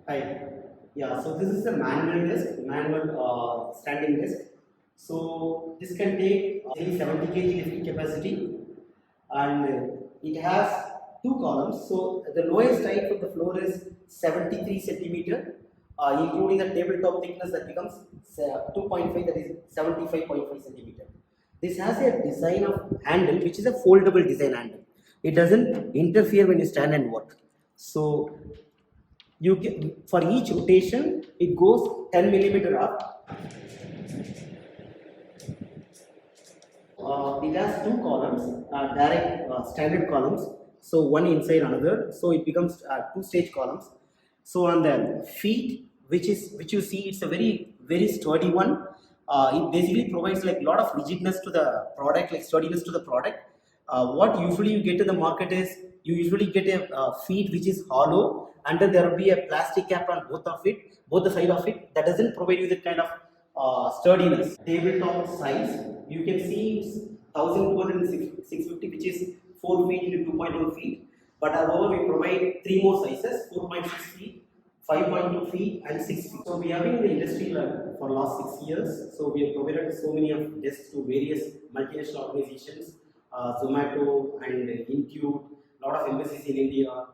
Hi. Yeah, so this is a manual desk, manual standing desk. So this can take 70 kg lifting capacity, and it has two columns. So the lowest height of the floor is 73 centimeter, including the tabletop thickness that becomes 2.5, that is 75.5 centimeter. This has a design of handle which is a foldable design handle. It doesn't interfere when you stand and work. So you can, for each rotation it goes 10 millimeter up. It has two columns, direct standard columns, so one inside another, so it becomes two stage columns. So on the feet, which you see, it's a very sturdy one. It basically provides like a lot of rigidness to the product, like sturdiness to the product. What usually you get in the market is you usually get a feet which is hollow, and then there will be a plastic cap on both the side of it. That doesn't provide you that kind of sturdiness. Tabletop size, you can see it's 1250, which is 4 feet into 2.1 feet. But however, we provide three more sizes: 4.6 feet, 5.2 feet, and 6 feet. So we have been in the industry for last 6 years. So we have provided so many of desks to various multinational organizations, Zomato and Intune, a lot of embassies in India,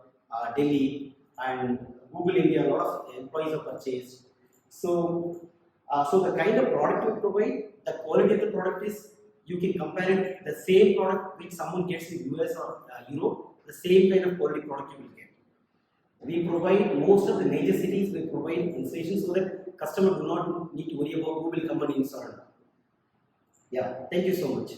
Delhi, and Google India. A lot of employees have purchased. So the kind of product you provide, the quality of the product is, you can compare it the same product which someone gets in US or Europe, the same kind of quality product you will get. We provide most of the major cities, we provide installation so that customer do not need to worry about who will come and install. Yeah, thank you so much.